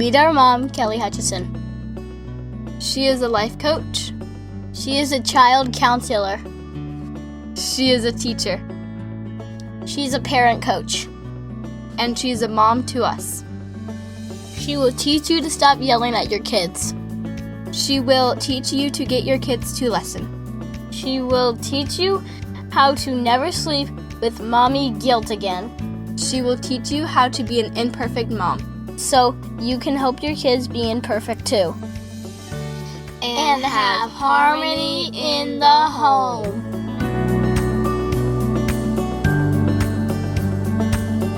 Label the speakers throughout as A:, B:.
A: Meet our mom, Kelly Hutchison. She is a life coach. She is a child counselor. She is a teacher. She's a parent coach. And she's a mom to us. She will teach you to stop yelling at your kids. She will teach you to get your kids to listen. She will teach you how to never sleep with mommy guilt again. She will teach you how to be an imperfect mom, so you can help your kids be imperfect too. And have harmony in the home.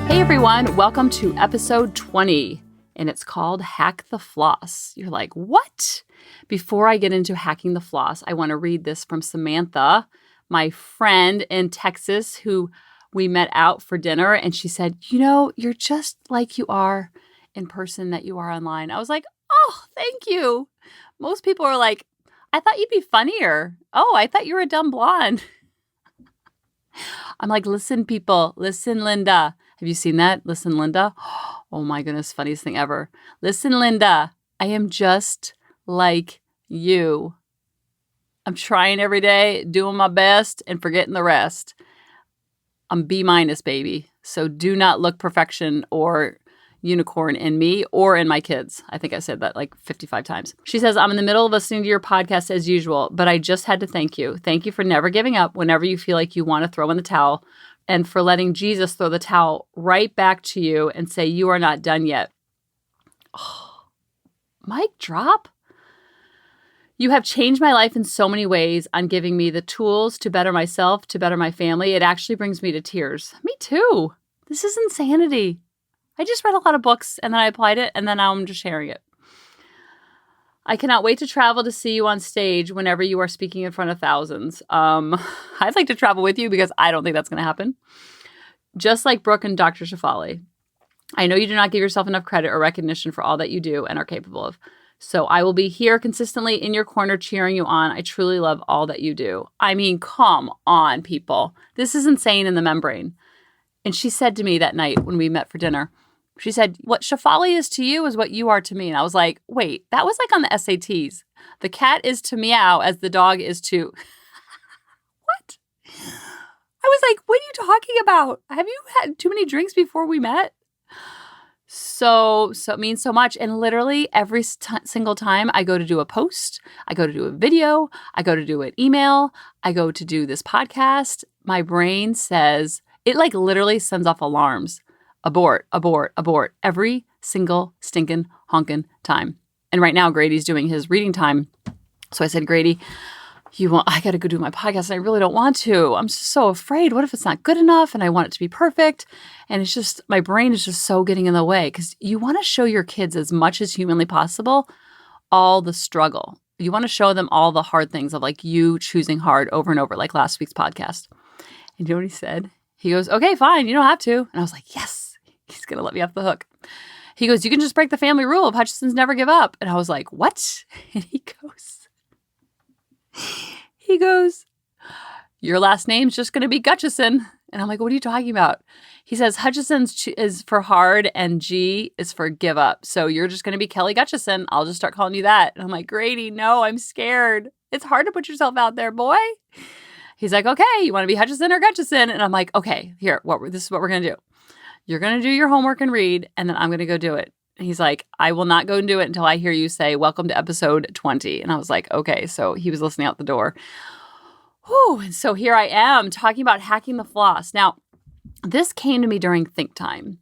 B: Hey everyone, welcome to episode 20, and it's called Hack the Floss. You're like, what? Before I get into hacking the floss, I want to read this from Samantha, my friend in Texas who we met out for dinner, and she said, you're just like you are in person that you are online. I was like, oh, thank you. Most people are like, I thought you'd be funnier. Oh, I thought you were a dumb blonde. I'm like, listen, people. Listen, Linda. Have you seen that? Listen, Linda. Oh my goodness, funniest thing ever. Listen, Linda. I am just like you. I'm trying every day, doing my best, and forgetting the rest. I'm B-, baby. So do not look perfection or unicorn in me or in my kids. I think I said that like 55 times. She says, I'm in the middle of listening to your podcast as usual, but I just had to thank you. Thank you for never giving up whenever you feel like you want to throw in the towel, and for letting Jesus throw the towel right back to you and say, you are not done yet. Oh, mic drop. You have changed my life in so many ways on giving me the tools to better myself, to better my family. It actually brings me to tears. Me too. This is insanity. I just read a lot of books and then I applied it and then now I'm just sharing it. I cannot wait to travel to see you on stage whenever you are speaking in front of thousands. I'd like to travel with you because I don't think that's going to happen. Just like Brooke and Dr. Shafali. I know you do not give yourself enough credit or recognition for all that you do and are capable of. So I will be here consistently in your corner cheering you on. I truly love all that you do. I mean, come on, people. This is insane in the membrane. And she said to me that night when we met for dinner, she said, what Shafali is to you is what you are to me. And I was like, wait, that was like on the SATs. The cat is to meow as the dog is to... What? I was like, what are you talking about? Have you had too many drinks before we met? So it means so much. And literally every single time I go to do a post, I go to do a video, I go to do an email, I go to do this podcast, my brain says, it like literally sends off alarms. Abort, abort, abort. Every single stinking honkin' time. And right now Grady's doing his reading time. So I said, Grady, I got to go do my podcast and I really don't want to. I'm just so afraid. What if it's not good enough and I want it to be perfect? And it's just, my brain is just so getting in the way because you want to show your kids as much as humanly possible all the struggle. You want to show them all the hard things of like you choosing hard over and over, like last week's podcast. And you know what he said? He goes, okay, fine. You don't have to. And I was like, yes, he's going to let me off the hook. He goes, you can just break the family rule of Hutchison's never give up. And I was like, what? And he goes, your last name's just going to be Gutchison. And I'm like, what are you talking about? He says, Hutchison's is for hard and G is for give up. So you're just going to be Kelly Gutchison. I'll just start calling you that. And I'm like, Grady, no, I'm scared. It's hard to put yourself out there, boy. He's like, okay, you want to be Hutchison or Gutchison? And I'm like, okay, here, this is what we're going to do. You're going to do your homework and read, and then I'm going to go do it. And he's like, I will not go and do it until I hear you say, welcome to episode 20. And I was like, okay. So he was listening out the door. Whew. And so here I am talking about hacking the floss. Now, this came to me during think time.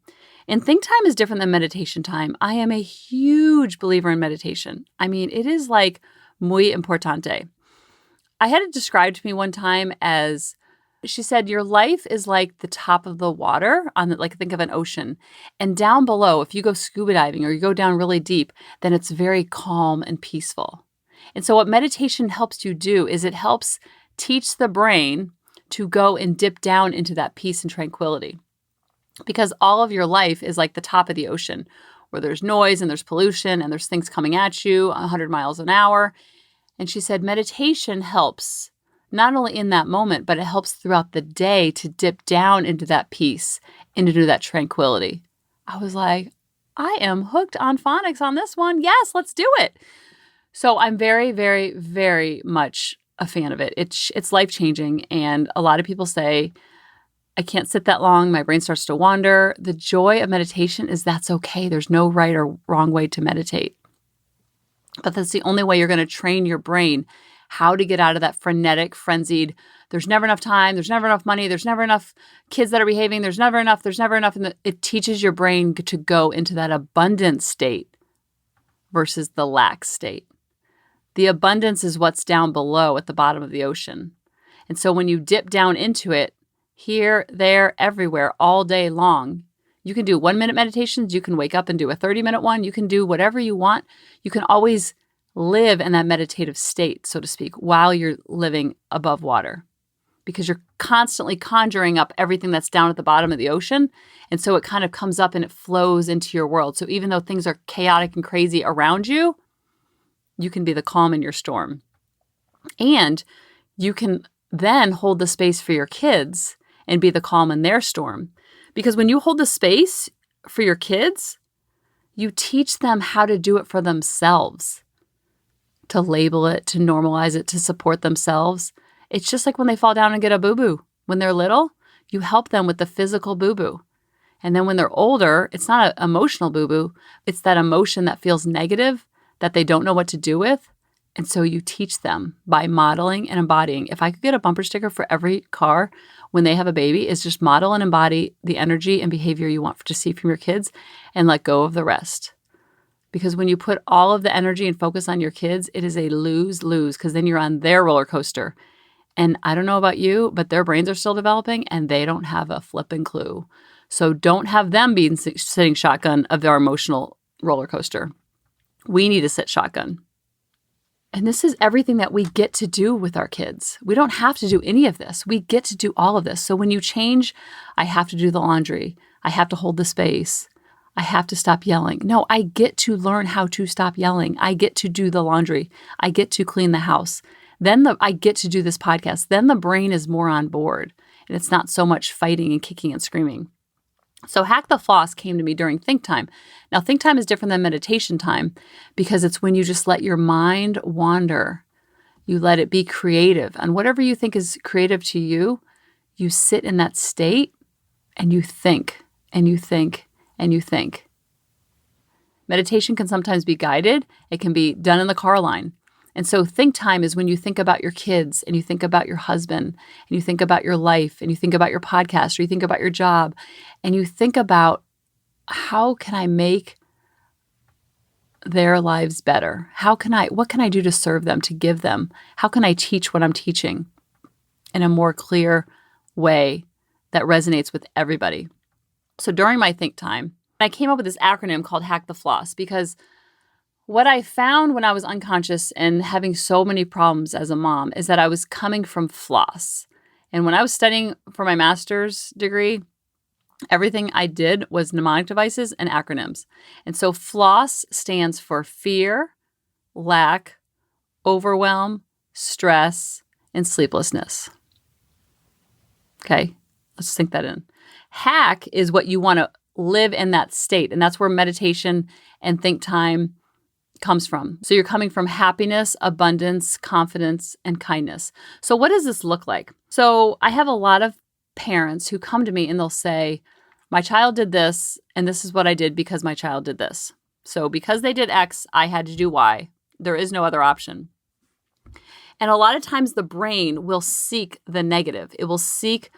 B: And think time is different than meditation time. I am a huge believer in meditation. I mean, it is like muy importante. I had it described to me one time as, she said, your life is like the top of the water on think of an ocean. And down below, if you go scuba diving or you go down really deep, then it's very calm and peaceful. And so what meditation helps you do is it helps teach the brain to go and dip down into that peace and tranquility. Because all of your life is like the top of the ocean where there's noise and there's pollution and there's things coming at you 100 miles an hour. And she said meditation helps not only in that moment, but it helps throughout the day to dip down into that peace, into that tranquility. I was like, I am hooked on phonics on this one. Yes, let's do it. So I'm very, very, very much a fan of it. It's life-changing. And a lot of people say, I can't sit that long. My brain starts to wander. The joy of meditation is that's okay. There's no right or wrong way to meditate. But that's the only way you're going to train your brain how to get out of that frenetic, frenzied, there's never enough time, there's never enough money, there's never enough kids that are behaving, there's never enough. And it teaches your brain to go into that abundant state versus the lack state. The abundance is what's down below at the bottom of the ocean. And so when you dip down into it, here, there, everywhere, all day long, you can do 1-minute meditations. You can wake up and do a 30-minute one. You can do whatever you want. You can always live in that meditative state, so to speak, while you're living above water, because you're constantly conjuring up everything that's down at the bottom of the ocean. And so it kind of comes up and it flows into your world. So even though things are chaotic and crazy around you, you can be the calm in your storm. And you can then hold the space for your kids and be the calm in their storm. Because when you hold the space for your kids, you teach them how to do it for themselves, to label it, to normalize it, to support themselves. It's just like when they fall down and get a boo-boo. When they're little, you help them with the physical boo-boo. And then when they're older, it's not an emotional boo-boo. It's that emotion that feels negative that they don't know what to do with. And so you teach them by modeling and embodying. If I could get a bumper sticker for every car when they have a baby, is just model and embody the energy and behavior you want to see from your kids and let go of the rest. Because when you put all of the energy and focus on your kids, it is a lose-lose, because then you're on their roller coaster. And I don't know about you, but their brains are still developing and they don't have a flipping clue. So don't have them being sitting shotgun of their emotional roller coaster. We need to sit shotgun. And this is everything that we get to do with our kids. We don't have to do any of this. We get to do all of this. So when you change, I have to do the laundry. I have to hold the space. I have to stop yelling. No, I get to learn how to stop yelling. I get to do the laundry. I get to clean the house. Then I get to do this podcast. Then the brain is more on board. And it's not so much fighting and kicking and screaming. So Hack the Floss came to me during think time. Now, think time is different than meditation time because it's when you just let your mind wander. You let it be creative. And whatever you think is creative to you, you sit in that state and you think and you think and you think. Meditation can sometimes be guided. It can be done in the car line. And so think time is when you think about your kids and you think about your husband and you think about your life and you think about your podcast or you think about your job and you think about how can I make their lives better? What can I do to serve them, to give them? How can I teach what I'm teaching in a more clear way that resonates with everybody? So during my think time, I came up with this acronym called HACK the FLOSS because what I found when I was unconscious and having so many problems as a mom is that I was coming from floss. And when I was studying for my master's degree, everything I did was mnemonic devices and acronyms. And so FLOSS stands for fear, lack, overwhelm, stress, and sleeplessness. Okay, let's sink that in. Hack is what you want to live in that state. And that's where meditation and think time comes from. So you're coming from happiness, abundance, confidence, and kindness. So what does this look like? So I have a lot of parents who come to me and they'll say, my child did this, and this is what I did because my child did this. So because they did X, I had to do Y. There is no other option. And a lot of times the brain will seek the negative. It will seek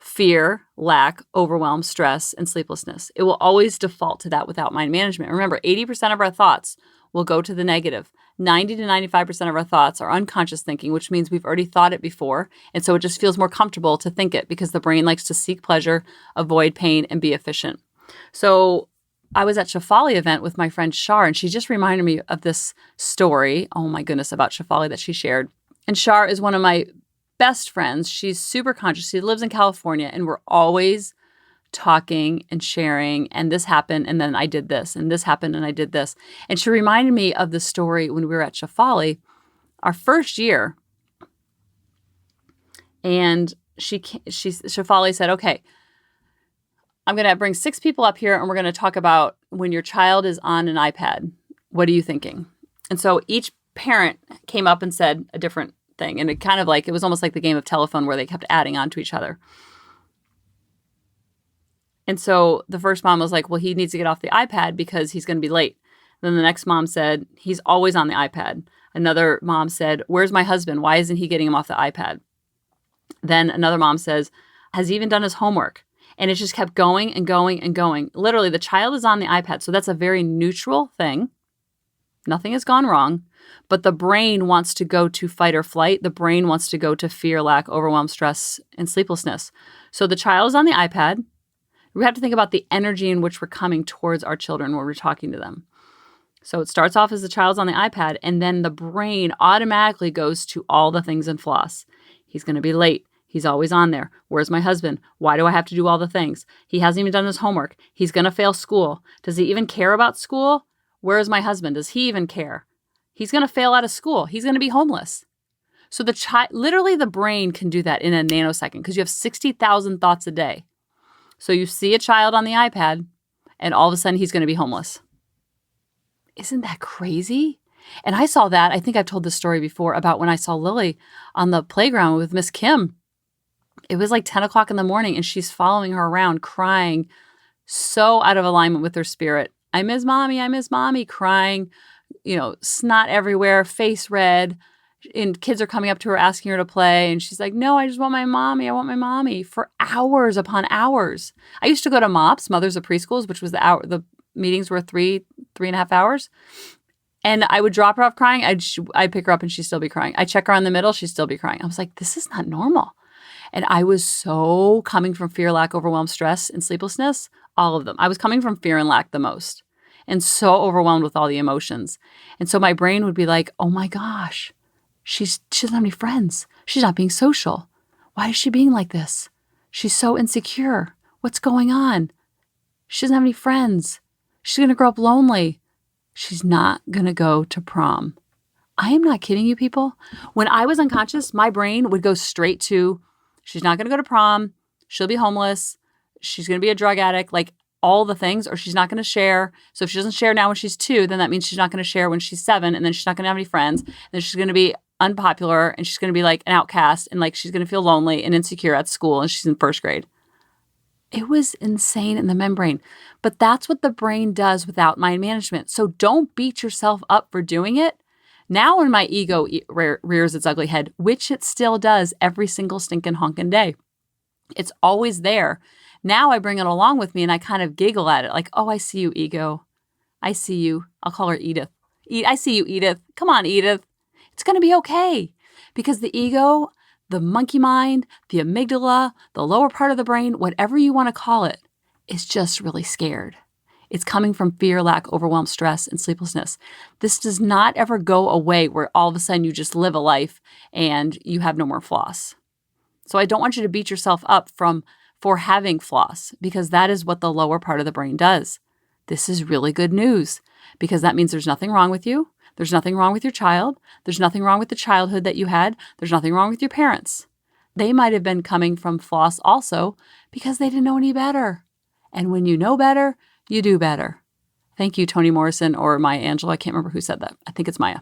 B: fear, lack, overwhelm, stress, and sleeplessness. It will always default to that without mind management. Remember, 80% of our thoughts will go to the negative. 90 to 95% of our thoughts are unconscious thinking, which means we've already thought it before. And so it just feels more comfortable to think it because the brain likes to seek pleasure, avoid pain, and be efficient. So I was at Shefali event with my friend Shar, and she just reminded me of this story, oh my goodness, about Shefali that she shared. And Shar is one of my best friends. She's super conscious. She lives in California, and we're always talking and sharing, and this happened, and then I did this, and this happened, and I did this. And she reminded me of the story when we were at Shefali, our first year. And Shefali said, okay, I'm going to bring 6 people up here and we're going to talk about when your child is on an iPad. What are you thinking? And so each parent came up and said a different thing. And it was almost like the game of telephone where they kept adding on to each other. And so the first mom was like, well, he needs to get off the iPad because he's going to be late. Then the next mom said, he's always on the iPad. Another mom said, where's my husband? Why isn't he getting him off the iPad? Then another mom says, has he even done his homework? And it just kept going and going and going. Literally, the child is on the iPad. So that's a very neutral thing. Nothing has gone wrong. But the brain wants to go to fight or flight. The brain wants to go to fear, lack, overwhelm, stress, and sleeplessness. So the child is on the iPad. We have to think about the energy in which we're coming towards our children when we're talking to them. So it starts off as the child's on the iPad, and then the brain automatically goes to all the things in FLOSS. He's going to be late. He's always on there. Where's my husband? Why do I have to do all the things? He hasn't even done his homework. He's going to fail school. Does he even care about school? Where's my husband? Does he even care? He's going to fail out of school. He's going to be homeless. So literally the brain can do that in a nanosecond because you have 60,000 thoughts a day. So you see a child on the iPad and all of a sudden he's going to be homeless. Isn't that crazy? And I saw that. I think I've told this story before about when I saw Lily on the playground with Miss Kim. It was like 10 o'clock in the morning and she's following her around crying, so out of alignment with her spirit. I miss mommy, crying, snot everywhere, face red. And kids are coming up to her asking her to play. And she's like, no, I just want my mommy. I want my mommy for hours upon hours. I used to go to MOPS, Mothers of Preschools, which was the meetings were 3.5 hours. And I would drop her off crying. I'd pick her up and she'd still be crying. I'd check her on the middle. She'd still be crying. I was like, this is not normal. And I was so coming from fear, lack, overwhelm, stress, and sleeplessness, all of them. I was coming from fear and lack the most and so overwhelmed with all the emotions. And so my brain would be like, oh my gosh, she doesn't have any friends. She's not being social. Why is she being like this? She's so insecure. What's going on? She doesn't have any friends. She's going to grow up lonely. She's not going to go to prom. I am not kidding you, people. When I was unconscious, my brain would go straight to, she's not going to go to prom. She'll be homeless. She's going to be a drug addict, like all the things, or she's not going to share. So if she doesn't share now when she's 2, then that means she's not going to share when she's 7. And then she's not going to have any friends. And then she's going to be unpopular and she's going to be like an outcast and like she's going to feel lonely and insecure at school and she's in 1st grade. It was insane in the membrane. But that's what the brain does without mind management. So don't beat yourself up for doing it. Now when my ego rears its ugly head, which it still does every single stinking honking day, it's always there. Now I bring it along with me and I kind of giggle at it like, oh, I see you, ego. I see you. I'll call her Edith. I see you, Edith. Come on, Edith. It's going to be okay. Because the ego, the monkey mind, the amygdala, the lower part of the brain, whatever you want to call it, is just really scared. It's coming from fear, lack, overwhelm, stress, and sleeplessness. This does not ever go away where all of a sudden you just live a life and you have no more floss. So I don't want you to beat yourself up for having floss because that is what the lower part of the brain does. This is really good news because that means there's nothing wrong with you. There's nothing wrong with your child. There's nothing wrong with the childhood that you had. There's nothing wrong with your parents. They might have been coming from floss also because they didn't know any better. And when you know better, you do better. Thank you, Toni Morrison or Maya Angelou. I can't remember who said that. I think it's Maya.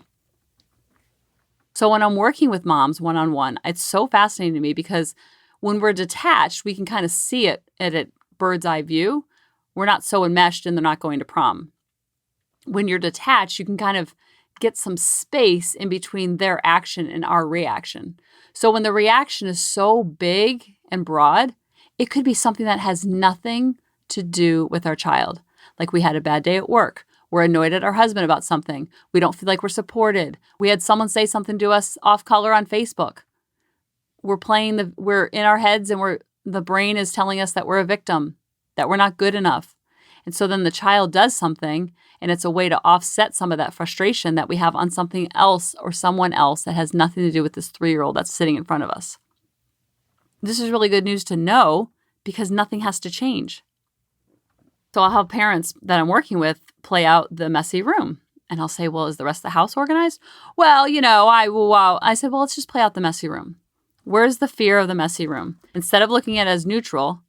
B: So when I'm working with moms one-on-one, it's so fascinating to me because when we're detached, we can kind of see it at a bird's eye view. We're not so enmeshed and they're not going to prom. When you're detached, you can kind of get some space in between their action and our reaction. So when the reaction is so big and broad, it could be something that has nothing to do with our child. Like we had a bad day at work. We're annoyed at our husband about something. We don't feel like we're supported. We had someone say something to us off color on Facebook. We're in our heads and the brain is telling us that we're a victim, that we're not good enough. And so then the child does something and it's a way to offset some of that frustration that we have on something else or someone else that has nothing to do with this 3-year-old that's sitting in front of us. This is really good news to know because nothing has to change. So I'll have parents that I'm working with play out the messy room. And I'll say, well, is the rest of the house organized? Well, I said, well, let's just play out the messy room. Where's the fear of the messy room? Instead of looking at it as neutral,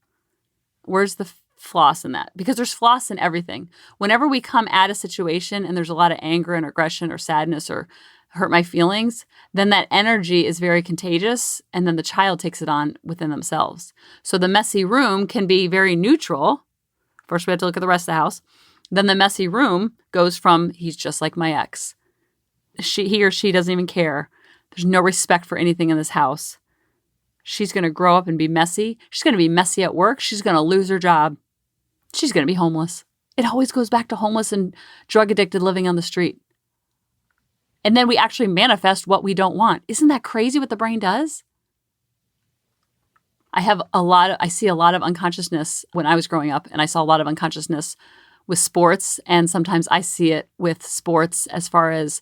B: where's the floss in that, because there's floss in everything. Whenever we come at a situation and there's a lot of anger and aggression or sadness or hurt my feelings, then that energy is very contagious, and then the child takes it on within themselves. So the messy room can be very neutral. First, we have to look at the rest of the house. Then the messy room goes from, he's just like my ex. He or she doesn't even care. There's no respect for anything in this house. She's going to grow up and be messy. She's going to be messy at work. She's going to lose her job. She's going to be homeless. It always goes back to homeless and drug addicted living on the street. And then we actually manifest what we don't want. Isn't that crazy what the brain does? I see a lot of unconsciousness when I was growing up, and I saw a lot of unconsciousness with sports. And sometimes I see it with sports as far as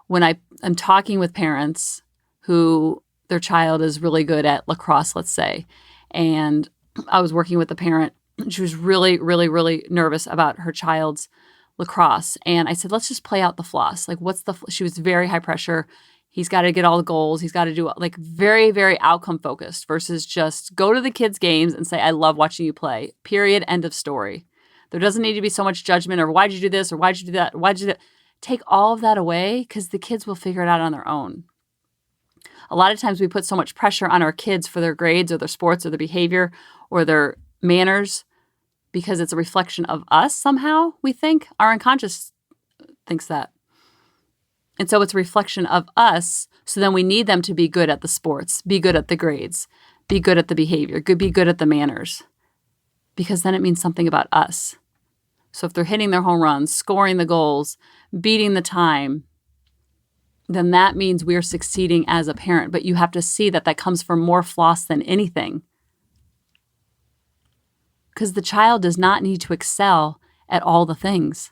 B: when I'm talking with parents who their child is really good at lacrosse, let's say. And I was working with a parent. She was really, really, really nervous about her child's lacrosse. And I said, let's just play out the floss. Like, she was very high pressure. He's got to get all the goals. He's got to do like very, very outcome focused versus just go to the kids' games and say, I love watching you play. Period. End of story. There doesn't need to be so much judgment or why'd you do this or why'd you do that? Why'd you do that? Take all of that away because the kids will figure it out on their own. A lot of times we put so much pressure on our kids for their grades or their sports or their behavior or their manners because it's a reflection of us somehow, we think. Our unconscious thinks that. And so it's a reflection of us. So then we need them to be good at the sports, be good at the grades, be good at the behavior, be good at the manners. Because then it means something about us. So if they're hitting their home runs, scoring the goals, beating the time, then that means we're succeeding as a parent. But you have to see that comes from more floss than anything. Because the child does not need to excel at all the things.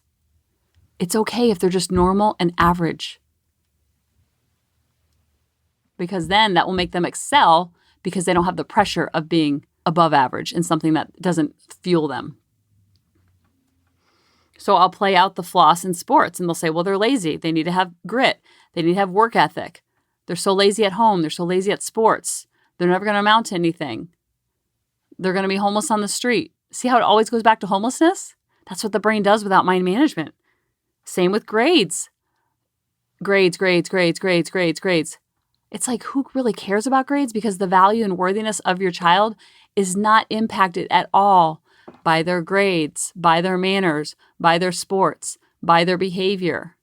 B: It's okay if they're just normal and average. Because then that will make them excel because they don't have the pressure of being above average in something that doesn't fuel them. So I'll play out the floss in sports and they'll say, well, they're lazy. They need to have grit. They need to have work ethic. They're so lazy at home. They're so lazy at sports. They're never going to amount to anything. They're going to be homeless on the street. See how it always goes back to homelessness? That's what the brain does without mind management. Same with grades. Grades. It's like, who really cares about grades? Because the value and worthiness of your child is not impacted at all by their grades, by their manners, by their sports, by their behavior.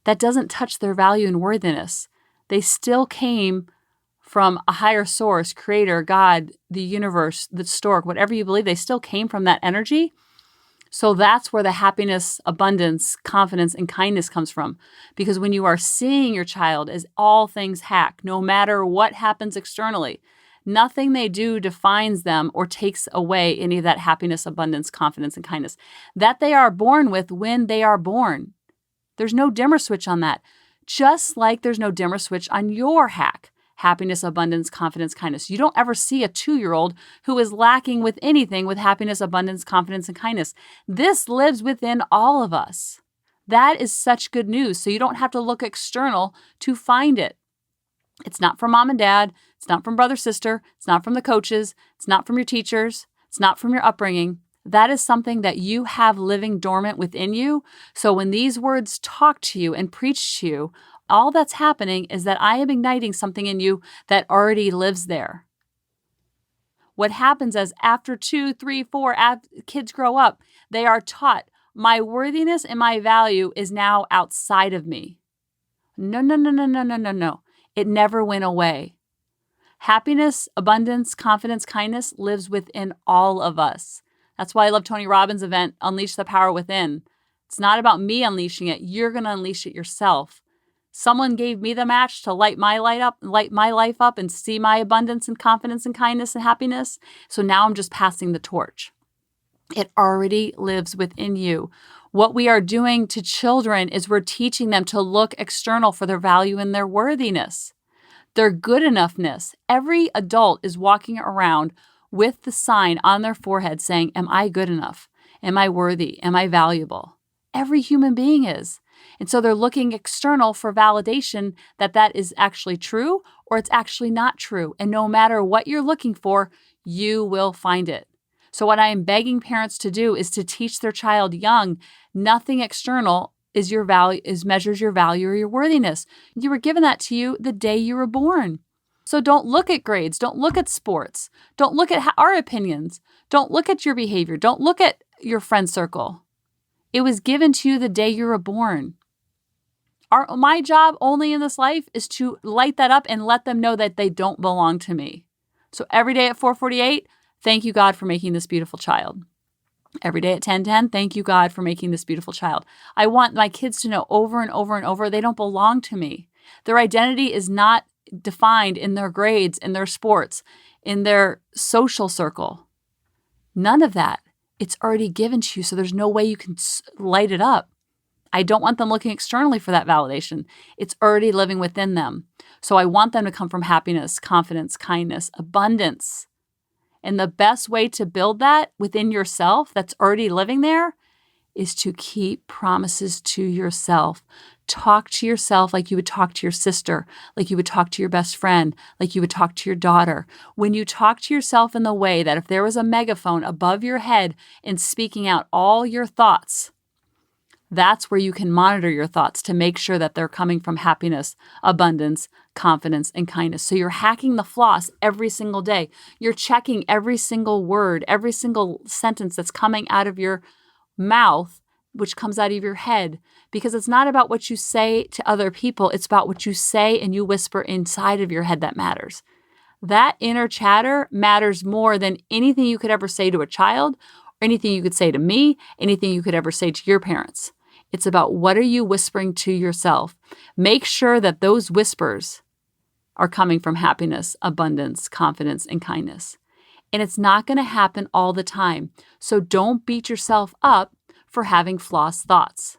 B: That doesn't touch their value and worthiness. They still came from a higher source, creator, God, the universe, the stork, whatever you believe, they still came from that energy. So that's where the happiness, abundance, confidence, and kindness comes from. Because when you are seeing your child as all things HACK, no matter what happens externally, nothing they do defines them or takes away any of that happiness, abundance, confidence, and kindness that they are born with when they are born. There's no dimmer switch on that. Just like there's no dimmer switch on your HACK. Happiness, abundance, confidence, kindness. You don't ever see a 2-year-old who is lacking with anything with happiness, abundance, confidence, and kindness. This lives within all of us. That is such good news. So you don't have to look external to find it. It's not from mom and dad. It's not from brother, sister. It's not from the coaches. It's not from your teachers. It's not from your upbringing. That is something that you have living dormant within you. So when these words talk to you and preach to you, all that's happening is that I am igniting something in you that already lives there. What happens is after 2, 3, 4 kids grow up, they are taught my worthiness and my value is now outside of me. No. It never went away. Happiness, abundance, confidence, kindness lives within all of us. That's why I love Tony Robbins' event, Unleash the Power Within. It's not about me unleashing it. You're going to unleash it yourself. Someone gave me the match to light my life up and see my abundance and confidence and kindness and happiness. So now I'm just passing the torch. It already lives within you. What we are doing to children is we're teaching them to look external for their value and their worthiness, their good enoughness. Every adult is walking around with the sign on their forehead saying, am I good enough? Am I worthy? Am I valuable? Every human being is. And so they're looking external for validation that is actually true or it's actually not true. And no matter what you're looking for, you will find it. So what I am begging parents to do is to teach their child young, nothing external is your value, measures your value or your worthiness. You were given that to you the day you were born. So don't look at grades. Don't look at sports. Don't look at our opinions. Don't look at your behavior. Don't look at your friend circle. It was given to you the day you were born. My job only in this life is to light that up and let them know that they don't belong to me. So every day at 4:48, thank you, God, for making this beautiful child. Every day at 10:10, thank you, God, for making this beautiful child. I want my kids to know over and over and over they don't belong to me. Their identity is not defined in their grades, in their sports, in their social circle. None of that. It's already given to you, so there's no way you can light it up. I don't want them looking externally for that validation. It's already living within them. So I want them to come from happiness, confidence, kindness, abundance. And the best way to build that within yourself that's already living there is to keep promises to yourself. Talk to yourself like you would talk to your sister, like you would talk to your best friend, like you would talk to your daughter. When you talk to yourself in the way that if there was a megaphone above your head and speaking out all your thoughts, that's where you can monitor your thoughts to make sure that they're coming from happiness, abundance, confidence, and kindness. So you're hacking the floss every single day. You're checking every single word, every single sentence that's coming out of your mouth, which comes out of your head, because it's not about what you say to other people. It's about what you say and you whisper inside of your head that matters. That inner chatter matters more than anything you could ever say to a child, or anything you could say to me, anything you could ever say to your parents. It's about what are you whispering to yourself. Make sure that those whispers are coming from happiness, abundance, confidence, and kindness. And it's not going to happen all the time. So don't beat yourself up for having floss thoughts.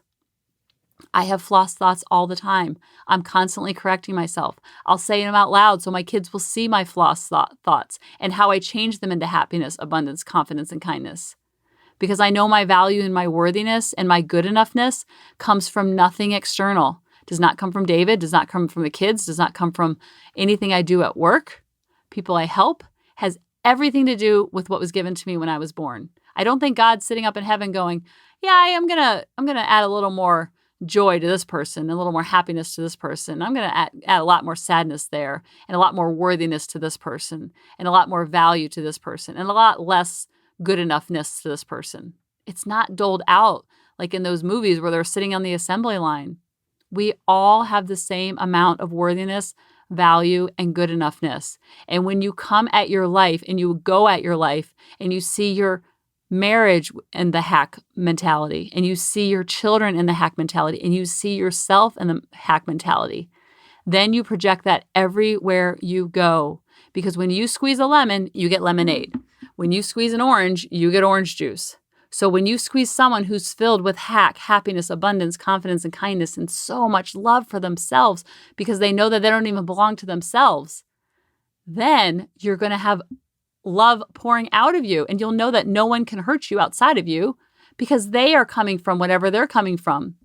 B: I have floss thoughts all the time. I'm constantly correcting myself. I'll say them out loud so my kids will see my floss thoughts and how I change them into happiness, abundance, confidence, and kindness. Because I know my value and my worthiness and my good enoughness comes from nothing external. Does not come from David, does not come from the kids, does not come from anything I do at work, people I help, has everything to do with what was given to me when I was born. I don't think God's sitting up in heaven going, yeah, I'm gonna add a little more joy to this person, a little more happiness to this person. I'm gonna add a lot more sadness there, and a lot more worthiness to this person, and a lot more value to this person, and a lot less good enoughness to this person. It's not doled out like in those movies where they're sitting on the assembly line. We all have the same amount of worthiness, value, and good enoughness. And when you come at your life and you go at your life and you see your marriage in the HACK mentality, and you see your children in the HACK mentality, and you see yourself in the HACK mentality, then you project that everywhere you go. Because when you squeeze a lemon, you get lemonade. When you squeeze an orange, you get orange juice. So when you squeeze someone who's filled with HACK, happiness, abundance, confidence, and kindness, and so much love for themselves because they know that they don't even belong to themselves, then you're going to have love pouring out of you. And you'll know that no one can hurt you outside of you because they are coming from whatever they're coming from.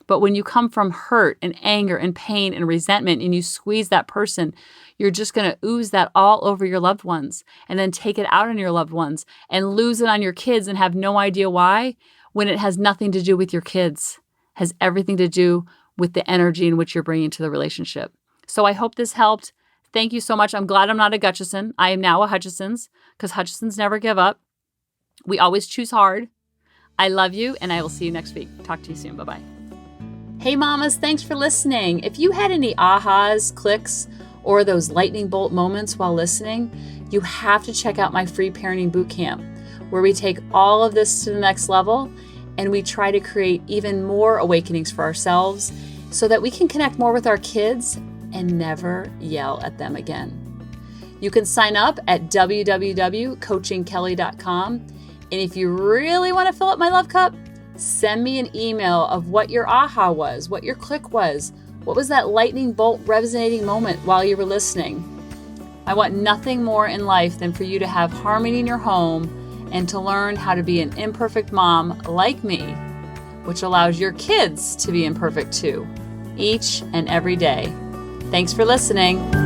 B: But when you come from hurt and anger and pain and resentment and you squeeze that person, you're just going to ooze that all over your loved ones and then take it out on your loved ones and lose it on your kids and have no idea why, when it has nothing to do with your kids. It has everything to do with the energy in which you're bringing to the relationship. So I hope this helped. Thank you so much. I'm glad I'm not a Gutchison. I am now a Hutchison's because Hutchisons never give up. We always choose hard. I love you, and I will see you next week. Talk to you soon. Bye-bye. Hey mamas, thanks for listening. If you had any ahas, clicks, or those lightning bolt moments while listening, you have to check out my free parenting bootcamp, where we take all of this to the next level and we try to create even more awakenings for ourselves so that we can connect more with our kids and never yell at them again. You can sign up at www.coachingkelly.com. And if you really want to fill up my love cup, send me an email of what your aha was, what your click was, what was that lightning bolt resonating moment while you were listening. I want nothing more in life than for you to have harmony in your home and to learn how to be an imperfect mom like me, which allows your kids to be imperfect too, each and every day. Thanks for listening.